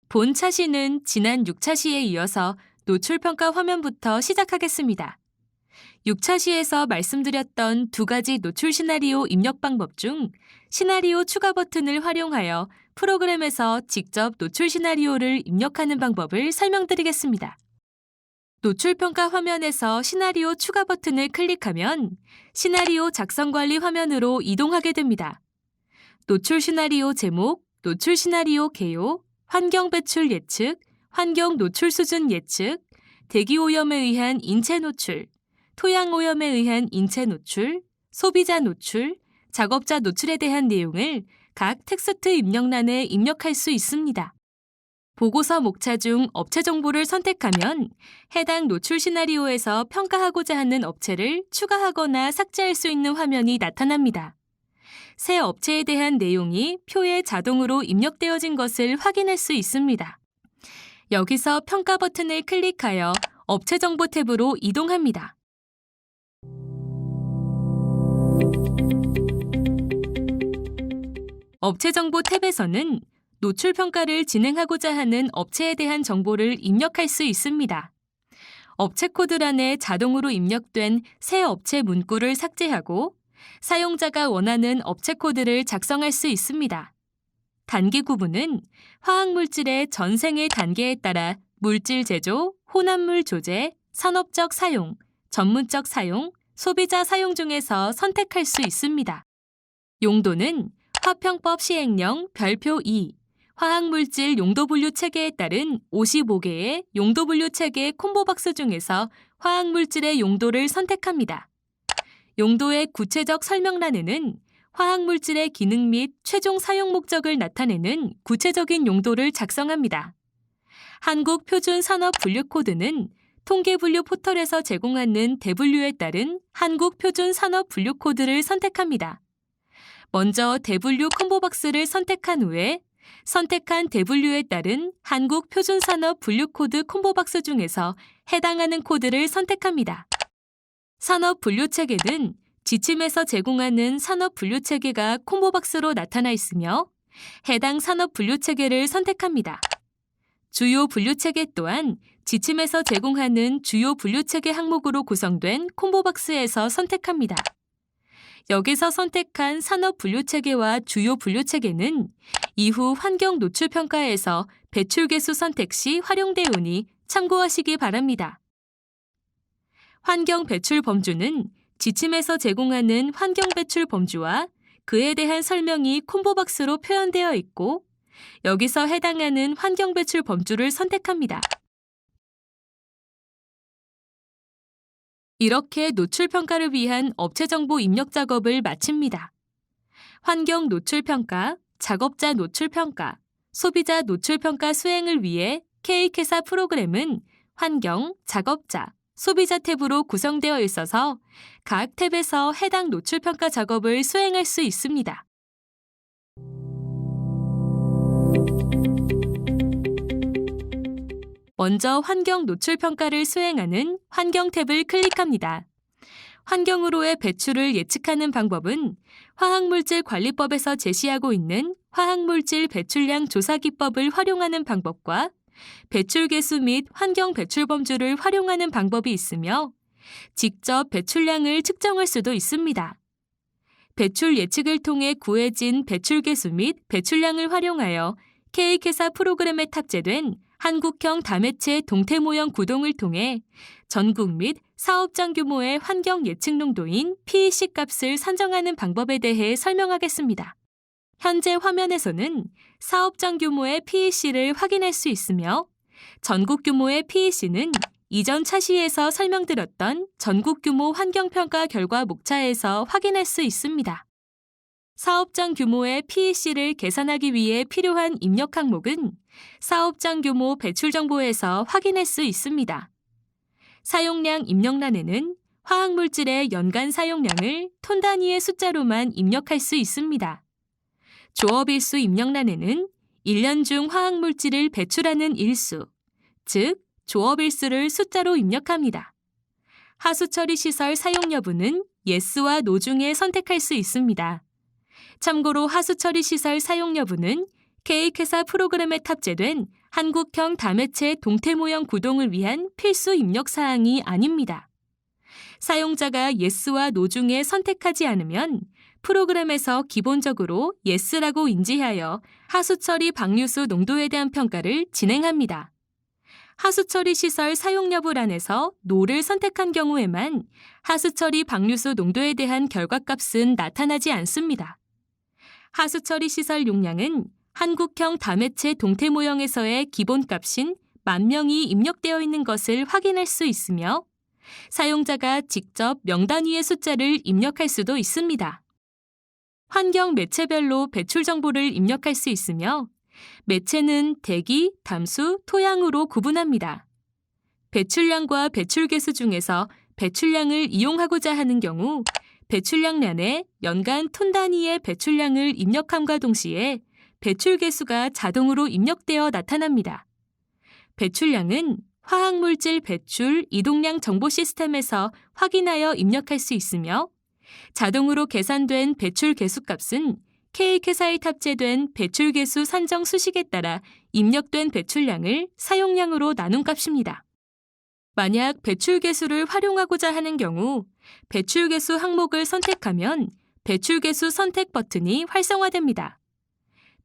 본 차시는 지난 6차시에 이어서 노출평가 화면부터 시작하겠습니다. 6차시에서 말씀드렸던 두 가지 노출 시나리오 입력 방법 중 시나리오 추가 버튼을 활용하여 프로그램에서 직접 노출 시나리오를 입력하는 방법을 설명드리겠습니다. 노출평가 화면에서 시나리오 추가 버튼을 클릭하면 시나리오 작성 관리 화면으로 이동하게 됩니다. 노출 시나리오 제목, 노출 시나리오 개요, 환경 배출 예측, 환경 노출 수준 예측, 대기 오염에 의한 인체 노출, 토양 오염에 의한 인체 노출, 소비자 노출, 작업자 노출에 대한 내용을 각 텍스트 입력란에 입력할 수 있습니다. 보고서 목차 중 업체 정보를 선택하면 해당 노출 시나리오에서 평가하고자 하는 업체를 추가하거나 삭제할 수 있는 화면이 나타납니다. 새 업체에 대한 내용이 표에 자동으로 입력되어진 것을 확인할 수 있습니다. 여기서 평가 버튼을 클릭하여 업체 정보 탭으로 이동합니다. 업체 정보 탭에서는 노출 평가를 진행하고자 하는 업체에 대한 정보를 입력할 수 있습니다. 업체 코드란에 자동으로 입력된 새 업체 문구를 삭제하고 사용자가 원하는 업체 코드를 작성할 수 있습니다. 단계 구분은 화학물질의 전생의 단계에 따라 물질 제조, 혼합물 조제, 산업적 사용, 전문적 사용, 소비자 사용 중에서 선택할 수 있습니다. 용도는 화평법 시행령 별표 2, 화학물질 용도분류 체계에 따른 55개의 용도분류 체계 콤보박스 중에서 화학물질의 용도를 선택합니다. 용도의 구체적 설명란에는 화학물질의 기능 및 최종 사용 목적을 나타내는 구체적인 용도를 작성합니다. 한국표준산업분류코드는 통계분류 포털에서 제공하는 대분류에 따른 한국표준산업분류코드를 선택합니다. 먼저 대분류 콤보박스를 선택한 후에 선택한 대분류에 따른 한국표준산업분류코드 콤보박스 중에서 해당하는 코드를 선택합니다. 산업분류체계는 지침에서 제공하는 산업분류체계가 콤보박스로 나타나 있으며 해당 산업분류체계를 선택합니다. 주요 분류체계 또한 지침에서 제공하는 주요 분류체계 항목으로 구성된 콤보박스에서 선택합니다. 여기서 선택한 산업분류체계와 주요 분류체계는 이후 환경노출평가에서 배출개수 선택 시 활용되오니 참고하시기 바랍니다. 환경 배출 범주는 지침에서 제공하는 환경 배출 범주와 그에 대한 설명이 콤보박스로 표현되어 있고 여기서 해당하는 환경 배출 범주를 선택합니다. 이렇게 노출평가를 위한 업체 정보 입력 작업을 마칩니다. 환경 노출평가, 작업자 노출평가, 소비자 노출평가 수행을 위해 케이크사 프로그램은 환경, 작업자, 소비자 탭으로 구성되어 있어서 각 탭에서 해당 노출평가 작업을 수행할 수 있습니다. 먼저 환경 노출평가를 수행하는 환경 탭을 클릭합니다. 환경으로의 배출을 예측하는 방법은 화학물질관리법에서 제시하고 있는 화학물질 배출량 조사 기법을 활용하는 방법과 배출개수 및 환경 배출 범주를 활용하는 방법이 있으며 직접 배출량을 측정할 수도 있습니다. 배출 예측을 통해 구해진 배출개수 및 배출량을 활용하여 케이크사 프로그램에 탑재된 한국형 다매체 동태 모형 구동을 통해 전국 및 사업장 규모의 환경 예측 농도인 PEC 값을 산정하는 방법에 대해 설명하겠습니다. 현재 화면에서는 사업장 규모의 PEC를 확인할 수 있으며 전국 규모의 PEC는 이전 차시에서 설명드렸던 전국 규모 환경평가 결과 목차에서 확인할 수 있습니다. 사업장 규모의 PEC를 계산하기 위해 필요한 입력 항목은 사업장 규모 배출 정보에서 확인할 수 있습니다. 사용량 입력란에는 화학물질의 연간 사용량을 톤 단위의 숫자로만 입력할 수 있습니다. 조업일수 입력란에는 1년 중 화학물질을 배출하는 일수, 즉 조업일수를 숫자로 입력합니다. 하수처리시설 사용 여부는 Yes와 No 중에 선택할 수 있습니다. 참고로 하수처리시설 사용 여부는 케이크사 프로그램에 탑재된 한국형 다매체 동태 모형 구동을 위한 필수 입력 사항이 아닙니다. 사용자가 yes와 no 중에 선택하지 않으면 프로그램에서 기본적으로 yes라고 인지하여 하수처리 방류수 농도에 대한 평가를 진행합니다. 하수처리 시설 사용 여부란에서 no를 선택한 경우에만 하수처리 방류수 농도에 대한 결과값은 나타나지 않습니다. 하수처리 시설 용량은 한국형 다매체 동태 모형에서의 기본값인 10,000명이 입력되어 있는 것을 확인할 수 있으며 사용자가 직접 명단 위의 숫자를 입력할 수도 있습니다. 환경 매체별로 배출 정보를 입력할 수 있으며 매체는 대기, 담수, 토양으로 구분합니다. 배출량과 배출개수 중에서 배출량을 이용하고자 하는 경우 배출량란에 연간 톤 단위의 배출량을 입력함과 동시에 배출개수가 자동으로 입력되어 나타납니다. 배출량은 화학물질 배출 이동량 정보 시스템에서 확인하여 입력할 수 있으며 자동으로 계산된 배출개수 값은 K회사에 탑재된 배출개수 산정 수식에 따라 입력된 배출량을 사용량으로 나눈 값입니다. 만약 배출개수를 활용하고자 하는 경우 배출개수 항목을 선택하면 배출개수 선택 버튼이 활성화됩니다.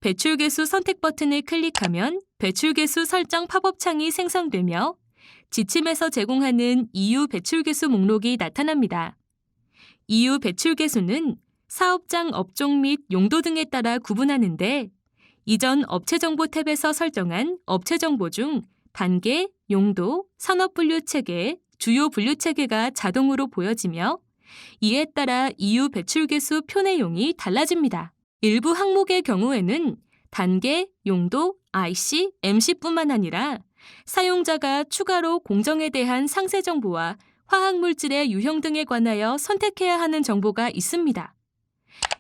배출개수 선택 버튼을 클릭하면 배출개수 설정 팝업 창이 생성되며 지침에서 제공하는 EU 배출개수 목록이 나타납니다. EU 배출개수는 사업장 업종 및 용도 등에 따라 구분하는데 이전 업체정보 탭에서 설정한 업체정보 중 단계, 용도, 산업분류체계, 주요 분류체계가 자동으로 보여지며 이에 따라 EU 배출개수 표 내용이 달라집니다. 일부 항목의 경우에는 단계, 용도, IC, MC뿐만 아니라 사용자가 추가로 공정에 대한 상세 정보와 화학물질의 유형 등에 관하여 선택해야 하는 정보가 있습니다.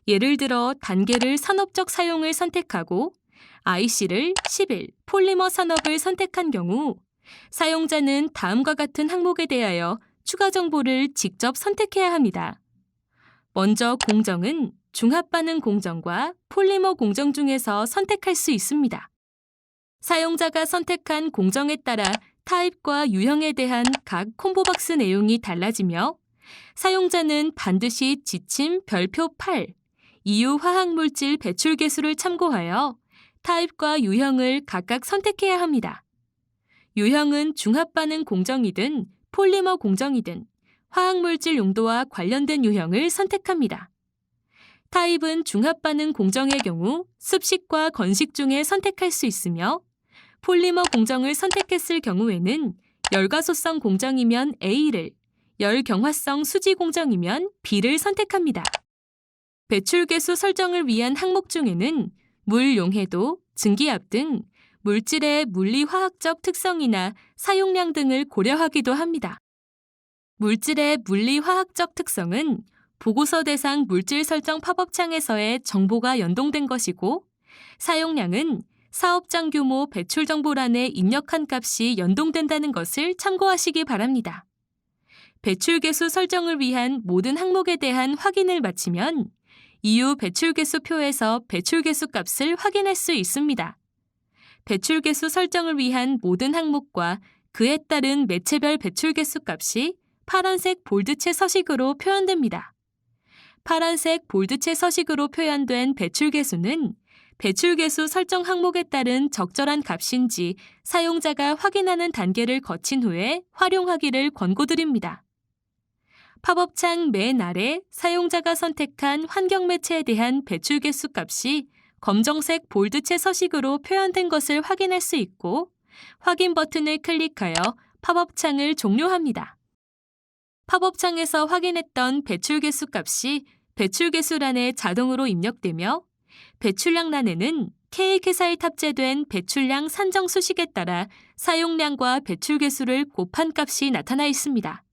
예를 들어 단계를 산업적 사용을 선택하고 IC를 10일 폴리머 산업을 선택한 경우 사용자는 다음과 같은 항목에 대하여 추가 정보를 직접 선택해야 합니다. 먼저 공정은 중합반응 공정과 폴리머 공정 중에서 선택할 수 있습니다. 사용자가 선택한 공정에 따라 타입과 유형에 대한 각 콤보박스 내용이 달라지며 사용자는 반드시 지침 별표 8, EU 화학물질 배출개수를 참고하여 타입과 유형을 각각 선택해야 합니다. 유형은 중합반응 공정이든 폴리머 공정이든 화학물질 용도와 관련된 유형을 선택합니다. 타입은 중합반응 공정의 경우 습식과 건식 중에 선택할 수 있으며 폴리머 공정을 선택했을 경우에는 열가소성 공정이면 A를, 열경화성 수지 공정이면 B를 선택합니다. 배출개수 설정을 위한 항목 중에는 물 용해도, 증기압 등 물질의 물리화학적 특성이나 사용량 등을 고려하기도 합니다. 물질의 물리화학적 특성은 보고서 대상 물질 설정 팝업창에서의 정보가 연동된 것이고 사용량은 사업장 규모 배출 정보란에 입력한 값이 연동된다는 것을 참고하시기 바랍니다. 배출개수 설정을 위한 모든 항목에 대한 확인을 마치면 EU 배출개수 표에서 배출개수 값을 확인할 수 있습니다. 배출개수 설정을 위한 모든 항목과 그에 따른 매체별 배출개수 값이 파란색 볼드체 서식으로 표현됩니다. 파란색 볼드체 서식으로 표현된 배출개수는 배출개수 설정 항목에 따른 적절한 값인지 사용자가 확인하는 단계를 거친 후에 활용하기를 권고드립니다. 팝업창 맨 아래 사용자가 선택한 환경 매체에 대한 배출개수 값이 검정색 볼드체 서식으로 표현된 것을 확인할 수 있고 확인 버튼을 클릭하여 팝업창을 종료합니다. 팝업창에서 확인했던 배출개수 값이 배출개수란에 자동으로 입력되며 배출량란에는 K회사에 탑재된 배출량 산정 수식에 따라 사용량과 배출개수를 곱한 값이 나타나 있습니다.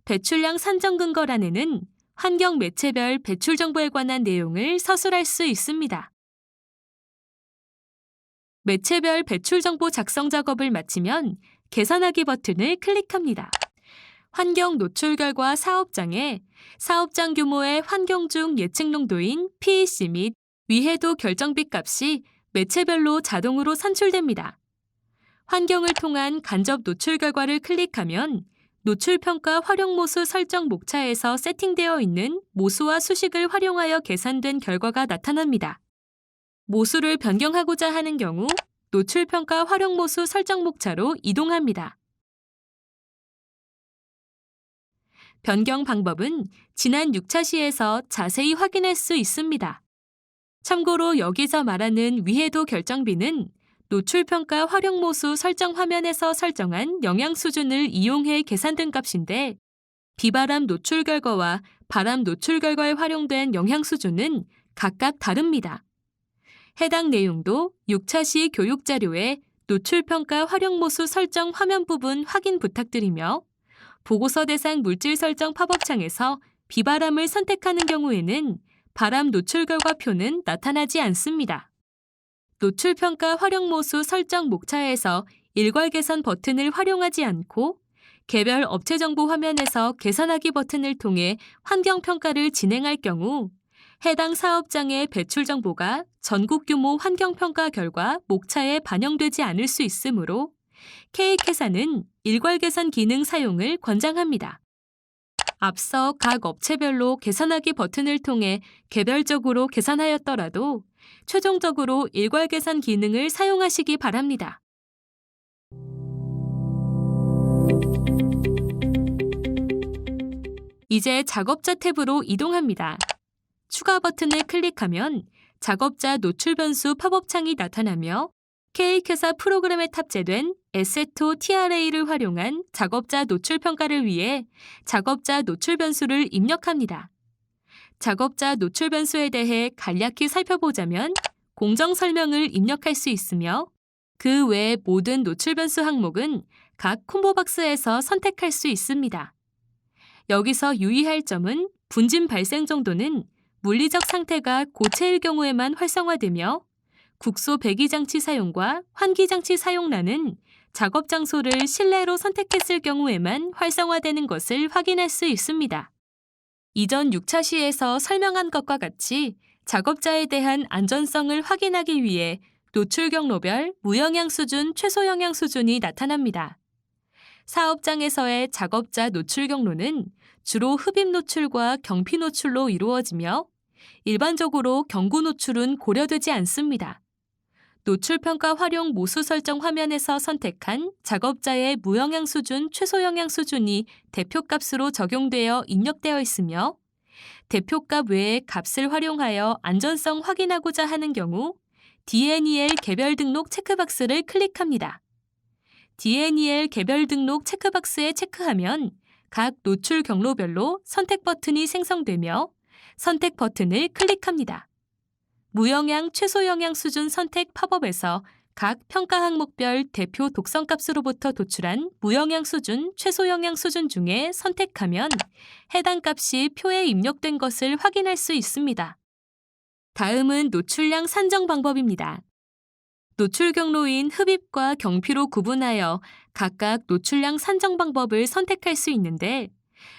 배출량 산정 근거란에는 환경 매체별 배출 정보에 관한 내용을 서술할 수 있습니다. 매체별 배출 정보 작성 작업을 마치면 계산하기 버튼을 클릭합니다. 환경 노출 결과 사업장에 사업장 규모의 환경 중 예측 농도인 PEC 및 위해도 결정비 값이 매체별로 자동으로 산출됩니다. 환경을 통한 간접 노출 결과를 클릭하면 노출평가 활용모수 설정 목차에서 세팅되어 있는 모수와 수식을 활용하여 계산된 결과가 나타납니다. 모수를 변경하고자 하는 경우 노출평가 활용모수 설정 목차로 이동합니다. 변경 방법은 지난 6차 시에서 자세히 확인할 수 있습니다. 참고로 여기서 말하는 위해도 결정비는 노출평가 활용모수 설정 화면에서 설정한 영향 수준을 이용해 계산된 값인데 비바람 노출 결과와 바람 노출 결과에 활용된 영향 수준은 각각 다릅니다. 해당 내용도 6차 시 교육 자료에 노출평가 활용모수 설정 화면 부분 확인 부탁드리며 보고서 대상 물질 설정 팝업창에서 비바람을 선택하는 경우에는 바람 노출 결과표는 나타나지 않습니다. 노출평가 활용모수 설정 목차에서 일괄 계산 버튼을 활용하지 않고 개별 업체 정보 화면에서 계산하기 버튼을 통해 환경평가를 진행할 경우 해당 사업장의 배출 정보가 전국 규모 환경평가 결과 목차에 반영되지 않을 수 있으므로 K회사는 일괄 계산 기능 사용을 권장합니다. 앞서 각 업체별로 계산하기 버튼을 통해 개별적으로 계산하였더라도 최종적으로 일괄 계산 기능을 사용하시기 바랍니다. 이제 작업자 탭으로 이동합니다. 추가 버튼을 클릭하면 작업자 노출 변수 팝업창이 나타나며 K회사 프로그램에 탑재된 에세토 TRA를 활용한 작업자 노출 평가를 위해 작업자 노출 변수를 입력합니다. 작업자 노출 변수에 대해 간략히 살펴보자면 공정 설명을 입력할 수 있으며 그 외 모든 노출 변수 항목은 각 콤보박스에서 선택할 수 있습니다. 여기서 유의할 점은 분진 발생 정도는 물리적 상태가 고체일 경우에만 활성화되며 국소 배기장치 사용과 환기장치 사용란은 작업 장소를 실내로 선택했을 경우에만 활성화되는 것을 확인할 수 있습니다. 이전 6차 시에서 설명한 것과 같이 작업자에 대한 안전성을 확인하기 위해 노출 경로별 무영향 수준, 최소 영향 수준이 나타납니다. 사업장에서의 작업자 노출 경로는 주로 흡입 노출과 경피 노출로 이루어지며 일반적으로 경구 노출은 고려되지 않습니다. 노출평가 활용 모수 설정 화면에서 선택한 작업자의 무영향 수준, 최소 영향 수준이 대표값으로 적용되어 입력되어 있으며 대표값 외의 값을 활용하여 안전성 확인하고자 하는 경우 DNEL 개별 등록 체크박스를 클릭합니다. DNEL 개별 등록 체크박스에 체크하면 각 노출 경로별로 선택 버튼이 생성되며 선택 버튼을 클릭합니다. 무영향, 최소 영향 수준 선택 팝업에서 각 평가 항목별 대표 독성값으로부터 도출한 무영향 수준, 최소 영향 수준 중에 선택하면 해당 값이 표에 입력된 것을 확인할 수 있습니다. 다음은 노출량 산정 방법입니다. 노출 경로인 흡입과 경피로 구분하여 각각 노출량 산정 방법을 선택할 수 있는데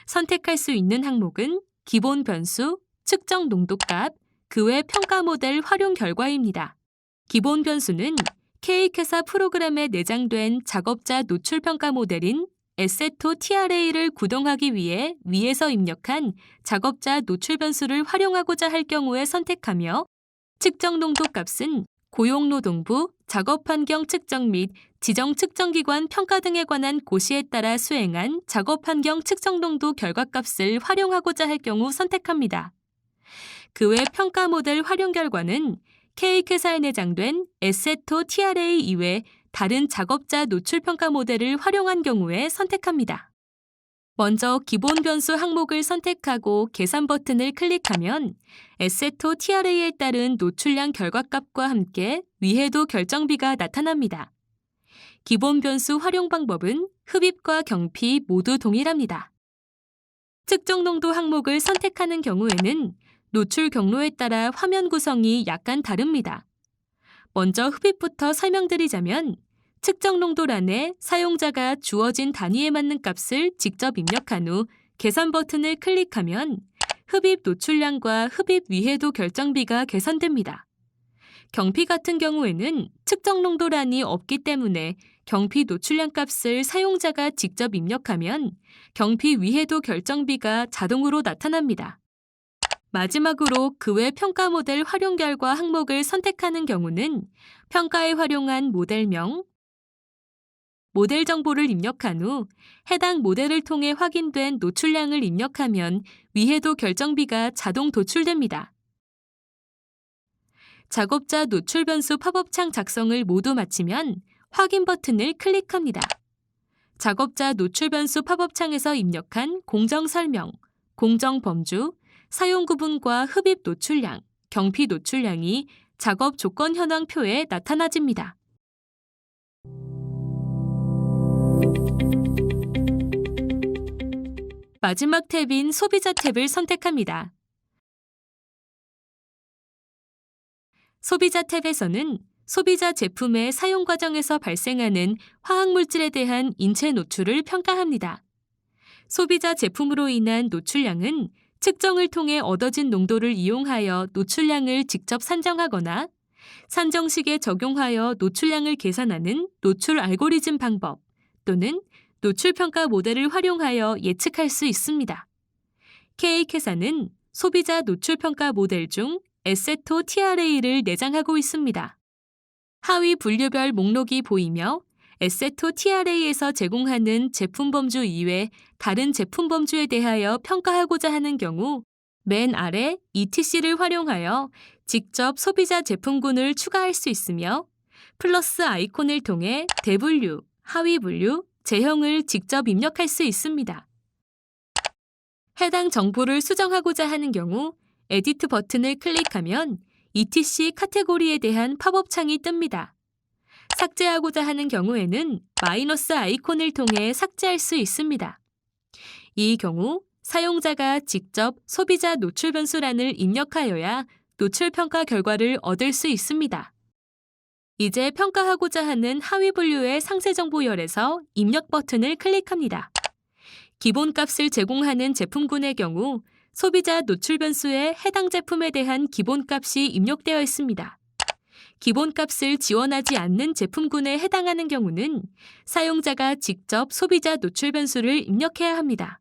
선택할 수 있는 항목은 기본 변수, 측정 농도값, 그 외 평가 모델 활용 결과입니다. 기본 변수는 K회사 프로그램에 내장된 작업자 노출 평가 모델인 에세토 TRA를 구동하기 위해 위에서 입력한 작업자 노출 변수를 활용하고자 할 경우에 선택하며 측정 농도 값은 고용노동부 작업환경 측정 및 지정 측정기관 평가 등에 관한 고시에 따라 수행한 작업환경 측정 농도 결과값을 활용하고자 할 경우 선택합니다. 그 외 평가 모델 활용 결과는 K회사에 내장된 에세토 TRA 이외 다른 작업자 노출 평가 모델을 활용한 경우에 선택합니다. 먼저 기본 변수 항목을 선택하고 계산 버튼을 클릭하면 에세토 TRA에 따른 노출량 결과값과 함께 위해도 결정비가 나타납니다. 기본 변수 활용 방법은 흡입과 경피 모두 동일합니다. 측정 농도 항목을 선택하는 경우에는 노출 경로에 따라 화면 구성이 약간 다릅니다. 먼저 흡입부터 설명드리자면 측정 농도란에 사용자가 주어진 단위에 맞는 값을 직접 입력한 후 계산 버튼을 클릭하면 흡입 노출량과 흡입 위해도 결정비가 계산됩니다. 경피 같은 경우에는 측정 농도란이 없기 때문에 경피 노출량 값을 사용자가 직접 입력하면 경피 위해도 결정비가 자동으로 나타납니다. 마지막으로 그 외 평가 모델 활용 결과 항목을 선택하는 경우는 평가에 활용한 모델명, 모델 정보를 입력한 후 해당 모델을 통해 확인된 노출량을 입력하면 위해도 결정비가 자동 도출됩니다. 작업자 노출 변수 팝업창 작성을 모두 마치면 확인 버튼을 클릭합니다. 작업자 노출 변수 팝업창에서 입력한 공정 설명, 공정 범주, 사용 구분과 흡입 노출량, 경피 노출량이 작업 조건 현황표에 나타나집니다. 마지막 탭인 소비자 탭을 선택합니다. 소비자 탭에서는 소비자 제품의 사용 과정에서 발생하는 화학물질에 대한 인체 노출을 평가합니다. 소비자 제품으로 인한 노출량은 측정을 통해 얻어진 농도를 이용하여 노출량을 직접 산정하거나 산정식에 적용하여 노출량을 계산하는 노출 알고리즘 방법 또는 노출평가 모델을 활용하여 예측할 수 있습니다. K회사는 소비자 노출평가 모델 중 에세토 TRA를 내장하고 있습니다. 하위 분류별 목록이 보이며 에세토 TRA에서 제공하는 제품 범주 이외 다른 제품 범주에 대하여 평가하고자 하는 경우 맨 아래 ETC를 활용하여 직접 소비자 제품군을 추가할 수 있으며 플러스 아이콘을 통해 대분류, 하위 분류, 제형을 직접 입력할 수 있습니다. 해당 정보를 수정하고자 하는 경우 에디트 버튼을 클릭하면 ETC 카테고리에 대한 팝업 창이 뜹니다. 삭제하고자 하는 경우에는 마이너스 아이콘을 통해 삭제할 수 있습니다. 이 경우 사용자가 직접 소비자 노출 변수란을 입력하여야 노출 평가 결과를 얻을 수 있습니다. 이제 평가하고자 하는 하위 분류의 상세 정보열에서 입력 버튼을 클릭합니다. 기본 값을 제공하는 제품군의 경우 소비자 노출 변수에 해당 제품에 대한 기본 값이 입력되어 있습니다. 기본 값을 지원하지 않는 제품군에 해당하는 경우는 사용자가 직접 소비자 노출 변수를 입력해야 합니다.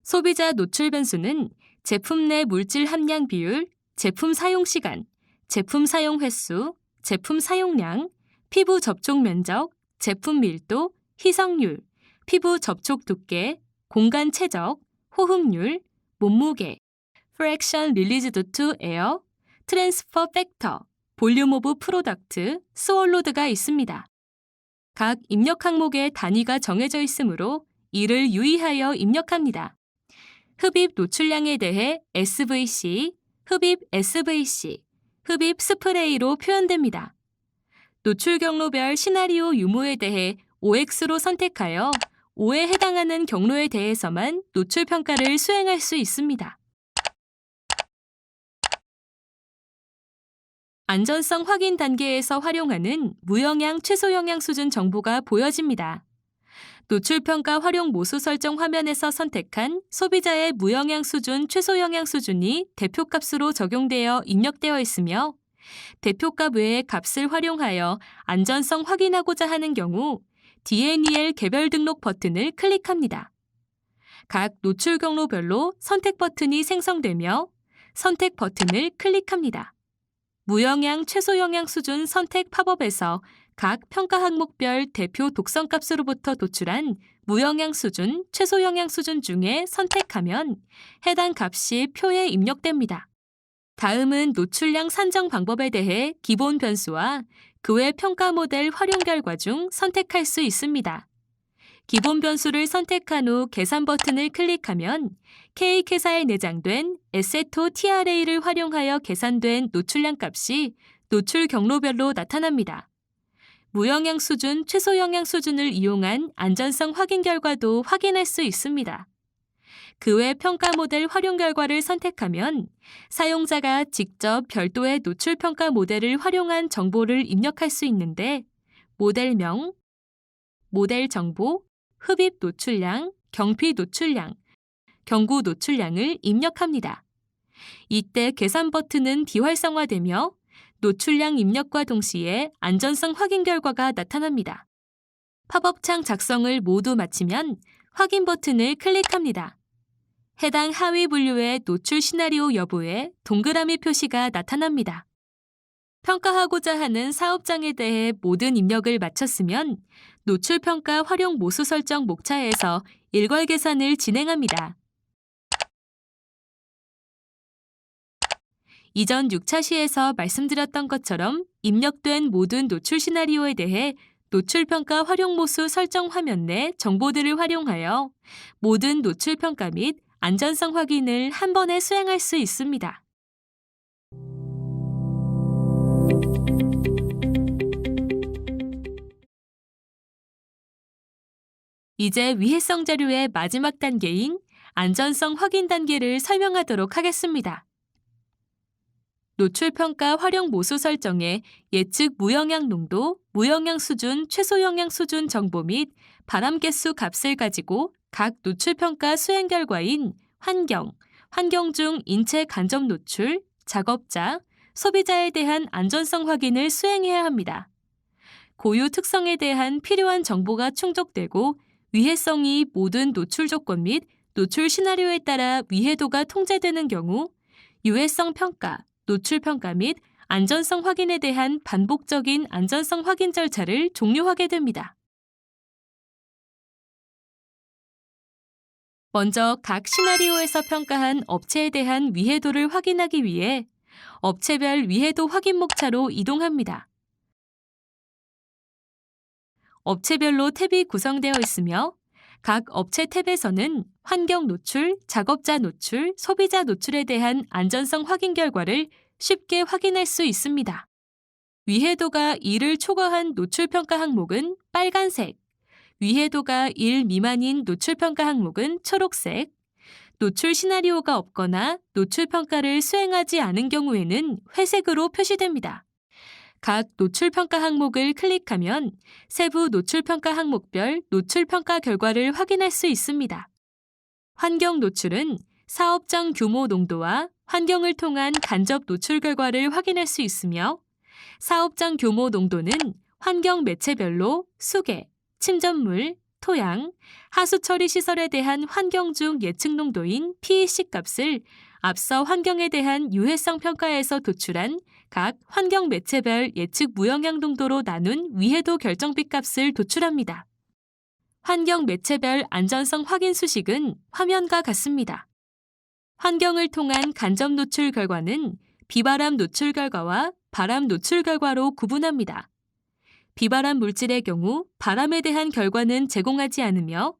소비자 노출 변수는 제품 내 물질 함량 비율, 제품 사용 시간, 제품 사용 횟수, 제품 사용량, 피부 접촉 면적, 제품 밀도, 희석률, 피부 접촉 두께, 공간 최적, 호흡률, 몸무게, fraction released to air, transfer factor, 볼륨 오브 프로덕트, 스월로드가 있습니다. 각 입력 항목의 단위가 정해져 있으므로 이를 유의하여 입력합니다. 흡입 노출량에 대해 SVC, 흡입 SVC, 흡입 스프레이로 표현됩니다. 노출 경로별 시나리오 유무에 대해 OX로 선택하여 O에 해당하는 경로에 대해서만 노출 평가를 수행할 수 있습니다. 안전성 확인 단계에서 활용하는 무영향 최소 영향 수준 정보가 보여집니다. 노출 평가 활용 모수 설정 화면에서 선택한 소비자의 무영향 수준 최소 영향 수준이 대표값으로 적용되어 입력되어 있으며 대표값 외의 값을 활용하여 안전성 확인하고자 하는 경우 DNEL 개별 등록 버튼을 클릭합니다. 각 노출 경로별로 선택 버튼이 생성되며 선택 버튼을 클릭합니다. 무영향 최소 영향 수준 선택 팝업에서 각 평가 항목별 대표 독성값으로부터 도출한 무영향 수준, 최소 영향 수준 중에 선택하면 해당 값이 표에 입력됩니다. 다음은 노출량 산정 방법에 대해 기본 변수와 그 외 평가 모델 활용 결과 중 선택할 수 있습니다. 기본 변수를 선택한 후 계산 버튼을 클릭하면 K회사에 내장된 에세토 TRA를 활용하여 계산된 노출량 값이 노출 경로별로 나타납니다. 무영향 수준, 최소 영향 수준을 이용한 안전성 확인 결과도 확인할 수 있습니다. 그 외 평가 모델 활용 결과를 선택하면 사용자가 직접 별도의 노출 평가 모델을 활용한 정보를 입력할 수 있는데 모델명, 모델 정보, 흡입 노출량, 경피 노출량, 경구 노출량을 입력합니다. 이때 계산 버튼은 비활성화되며 노출량 입력과 동시에 안전성 확인 결과가 나타납니다. 팝업창 작성을 모두 마치면 확인 버튼을 클릭합니다. 해당 하위 분류의 노출 시나리오 여부에 동그라미 표시가 나타납니다. 평가하고자 하는 사업장에 대해 모든 입력을 마쳤으면 노출평가 활용 모수 설정 목차에서 일괄 계산을 진행합니다. 이전 6차 시에서 말씀드렸던 것처럼 입력된 모든 노출 시나리오에 대해 노출평가 활용 모수 설정 화면 내 정보들을 활용하여 모든 노출평가 및 안전성 확인을 한 번에 수행할 수 있습니다. 이제 위해성 자료의 마지막 단계인 안전성 확인 단계를 설명하도록 하겠습니다. 노출평가 활용 모수 설정에 예측 무영향 농도, 무영향 수준, 최소 영향 수준 정보 및 바람 개수 값을 가지고 각 노출평가 수행 결과인 환경, 환경 중 인체 간접 노출, 작업자, 소비자에 대한 안전성 확인을 수행해야 합니다. 고유 특성에 대한 필요한 정보가 충족되고 위해성이 모든 노출 조건 및 노출 시나리오에 따라 위해도가 통제되는 경우 유해성 평가, 노출 평가 및 안전성 확인에 대한 반복적인 안전성 확인 절차를 종료하게 됩니다. 먼저 각 시나리오에서 평가한 업체에 대한 위해도를 확인하기 위해 업체별 위해도 확인 목차로 이동합니다. 업체별로 탭이 구성되어 있으며 각 업체 탭에서는 환경 노출, 작업자 노출, 소비자 노출에 대한 안전성 확인 결과를 쉽게 확인할 수 있습니다. 위해도가 1을 초과한 노출평가 항목은 빨간색, 위해도가 1 미만인 노출평가 항목은 초록색, 노출 시나리오가 없거나 노출평가를 수행하지 않은 경우에는 회색으로 표시됩니다. 각 노출평가 항목을 클릭하면 세부 노출평가 항목별 노출평가 결과를 확인할 수 있습니다. 환경 노출은 사업장 규모 농도와 환경을 통한 간접 노출 결과를 확인할 수 있으며 사업장 규모 농도는 환경 매체별로 수계, 침전물, 토양, 하수 처리 시설에 대한 환경 중 예측 농도인 PEC 값을 앞서 환경에 대한 유해성 평가에서 도출한 각 환경 매체별 예측 무영향 농도로 나눈 위해도 결정비 값을 도출합니다. 환경 매체별 안전성 확인 수식은 화면과 같습니다. 환경을 통한 간접 노출 결과는 비바람 노출 결과와 바람 노출 결과로 구분합니다. 비바람 물질의 경우 바람에 대한 결과는 제공하지 않으며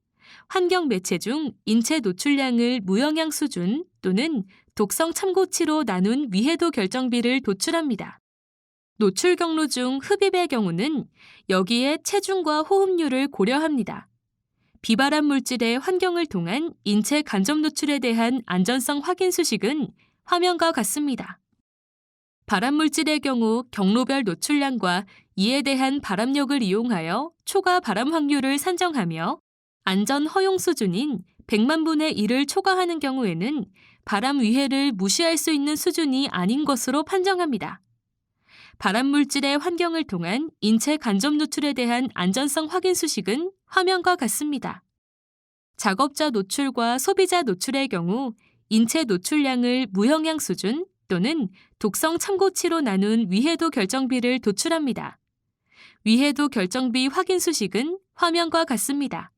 환경 매체 중 인체 노출량을 무영향 수준 또는 독성 참고치로 나눈 위해도 결정비를 도출합니다. 노출 경로 중 흡입의 경우는 여기에 체중과 호흡률을 고려합니다. 비바람 물질의 환경을 통한 인체 간접 노출에 대한 안전성 확인 수식은 화면과 같습니다. 바람 물질의 경우 경로별 노출량과 이에 대한 바람력을 이용하여 초과 바람 확률을 산정하며 안전 허용 수준인 100만 분의 1을 초과하는 경우에는 바람 위해를 무시할 수 있는 수준이 아닌 것으로 판정합니다. 바람 물질의 환경을 통한 인체 간접 노출에 대한 안전성 확인 수식은 화면과 같습니다. 작업자 노출과 소비자 노출의 경우 인체 노출량을 무영향 수준 또는 독성 참고치로 나눈 위해도 결정비를 도출합니다. 위해도 결정비 확인 수식은 화면과 같습니다.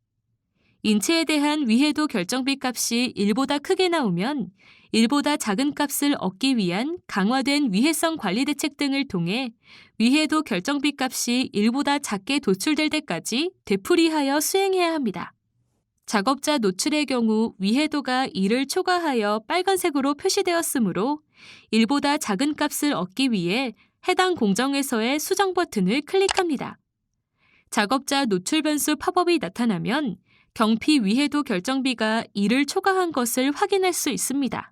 인체에 대한 위해도 결정비 값이 1보다 크게 나오면 1보다 작은 값을 얻기 위한 강화된 위해성 관리 대책 등을 통해 위해도 결정비 값이 1보다 작게 도출될 때까지 되풀이하여 수행해야 합니다. 작업자 노출의 경우 위해도가 1을 초과하여 빨간색으로 표시되었으므로 1보다 작은 값을 얻기 위해 해당 공정에서의 수정 버튼을 클릭합니다. 작업자 노출 변수 팝업이 나타나면 경피 위해도 결정비가 1을 초과한 것을 확인할 수 있습니다.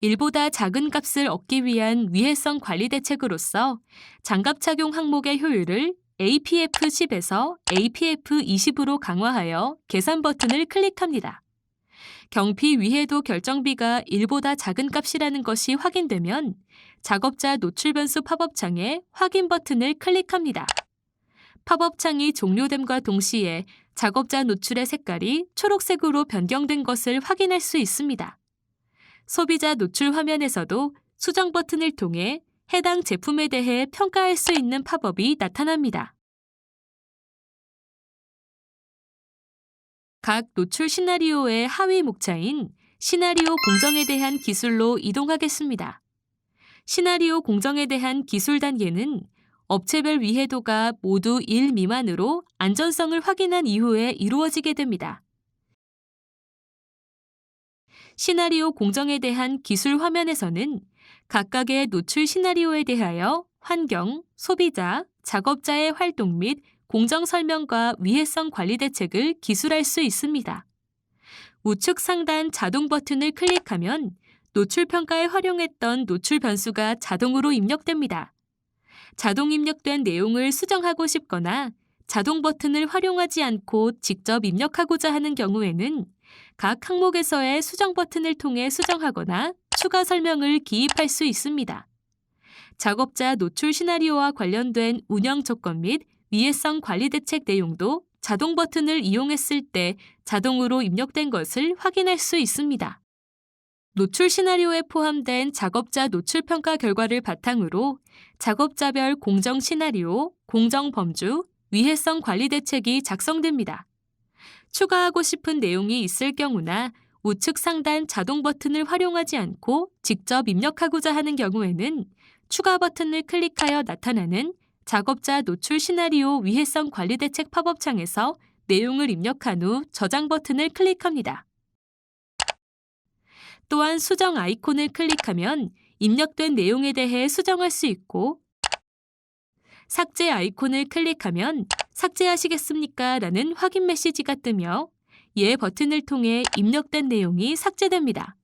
1보다 작은 값을 얻기 위한 위해성 관리 대책으로서 장갑 착용 항목의 효율을 APF10에서 APF20으로 강화하여 계산 버튼을 클릭합니다. 경비 위해도 결정비가 1보다 작은 값이라는 것이 확인되면 작업자 노출 변수 팝업창에 확인 버튼을 클릭합니다. 팝업창이 종료됨과 동시에 작업자 노출의 색깔이 초록색으로 변경된 것을 확인할 수 있습니다. 소비자 노출 화면에서도 수정 버튼을 통해 해당 제품에 대해 평가할 수 있는 팝업이 나타납니다. 각 노출 시나리오의 하위 목차인 시나리오 공정에 대한 기술로 이동하겠습니다. 시나리오 공정에 대한 기술 단계는 업체별 위해도가 모두 1 미만으로 안전성을 확인한 이후에 이루어지게 됩니다. 시나리오 공정에 대한 기술 화면에서는 각각의 노출 시나리오에 대하여 환경, 소비자, 작업자의 활동 및 공정 설명과 위해성 관리 대책을 기술할 수 있습니다. 우측 상단 자동 버튼을 클릭하면 노출 평가에 활용했던 노출 변수가 자동으로 입력됩니다. 자동 입력된 내용을 수정하고 싶거나 자동 버튼을 활용하지 않고 직접 입력하고자 하는 경우에는 각 항목에서의 수정 버튼을 통해 수정하거나 추가 설명을 기입할 수 있습니다. 작업자 노출 시나리오와 관련된 운영 조건 및 위해성 관리 대책 내용도 자동 버튼을 이용했을 때 자동으로 입력된 것을 확인할 수 있습니다. 노출 시나리오에 포함된 작업자 노출 평가 결과를 바탕으로 작업자별 공정 시나리오, 공정 범주, 위해성 관리 대책이 작성됩니다. 추가하고 싶은 내용이 있을 경우나 우측 상단 자동 버튼을 활용하지 않고 직접 입력하고자 하는 경우에는 추가 버튼을 클릭하여 나타나는 작업자 노출 시나리오 위해성 관리 대책 팝업창에서 내용을 입력한 후 저장 버튼을 클릭합니다. 또한 수정 아이콘을 클릭하면 입력된 내용에 대해 수정할 수 있고 삭제 아이콘을 클릭하면 삭제하시겠습니까? 라는 확인 메시지가 뜨며 예 버튼을 통해 입력된 내용이 삭제됩니다.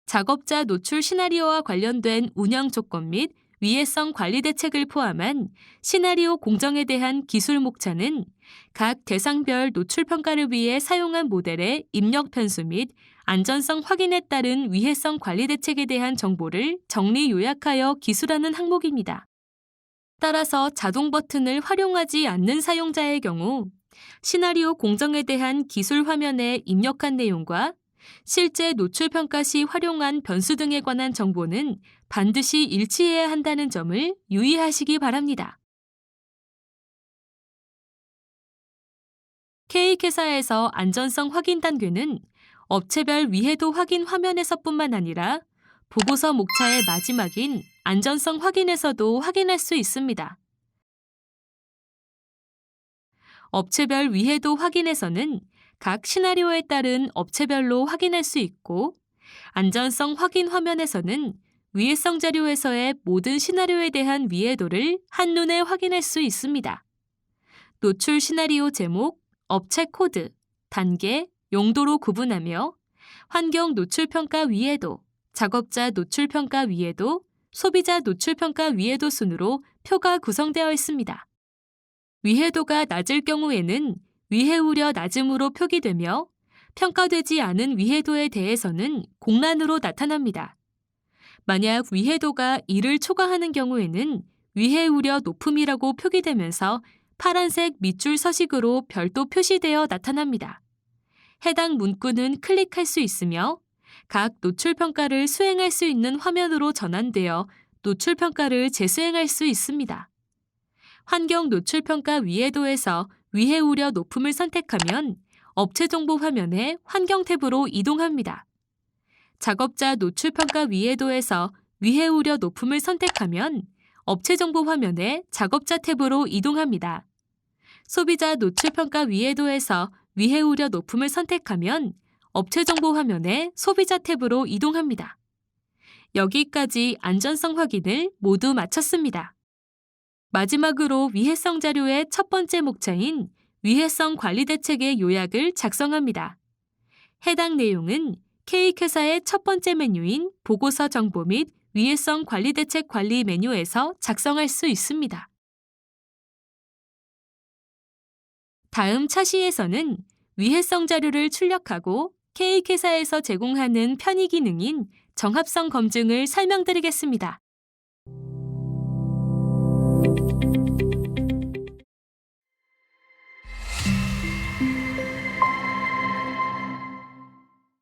작업자 노출 시나리오와 관련된 운영 조건 및 위해성 관리 대책을 포함한 시나리오 공정에 대한 기술 목차는 각 대상별 노출 평가를 위해 사용한 모델의 입력 변수 및 안전성 확인에 따른 위해성 관리 대책에 대한 정보를 정리 요약하여 기술하는 항목입니다. 따라서 자동 버튼을 활용하지 않는 사용자의 경우 시나리오 공정에 대한 기술 화면에 입력한 내용과 실제 노출 평가 시 활용한 변수 등에 관한 정보는 반드시 일치해야 한다는 점을 유의하시기 바랍니다. K회사에서 안전성 확인 단계는 업체별 위해도 확인 화면에서뿐만 아니라 보고서 목차의 마지막인 안전성 확인에서도 확인할 수 있습니다. 업체별 위해도 확인에서는 각 시나리오에 따른 업체별로 확인할 수 있고 안전성 확인 화면에서는 위해성 자료에서의 모든 시나리오에 대한 위해도를 한눈에 확인할 수 있습니다. 노출 시나리오 제목, 업체 코드, 단계, 용도로 구분하며 환경 노출 평가 위해도, 작업자 노출 평가 위해도, 소비자 노출 평가 위해도 순으로 표가 구성되어 있습니다. 위해도가 낮을 경우에는 위해 우려 낮음으로 표기되며 평가되지 않은 위해도에 대해서는 공란으로 나타납니다. 만약 위해도가 1을 초과하는 경우에는 위해 우려 높음이라고 표기되면서 파란색 밑줄 서식으로 별도 표시되어 나타납니다. 해당 문구는 클릭할 수 있으며 각 노출 평가를 수행할 수 있는 화면으로 전환되어 노출 평가를 재수행할 수 있습니다. 환경 노출 평가 위해도에서 위해 우려 높음을 선택하면 업체 정보 화면에 환경 탭으로 이동합니다. 작업자 노출 평가 위해도에서 위해 우려 높음을 선택하면 업체 정보 화면에 작업자 탭으로 이동합니다. 소비자 노출 평가 위해도에서 위해 우려 높음을 선택하면 업체 정보 화면에 소비자 탭으로 이동합니다. 여기까지 안전성 확인을 모두 마쳤습니다. 마지막으로 위해성 자료의 첫 번째 목차인 위해성 관리 대책의 요약을 작성합니다. 해당 내용은 K회사의 첫 번째 메뉴인 보고서 정보 및 위해성 관리 대책 관리 메뉴에서 작성할 수 있습니다. 다음 차시에서는 위해성 자료를 출력하고 케이크회사에서 제공하는 편의 기능인 정합성 검증을 설명드리겠습니다.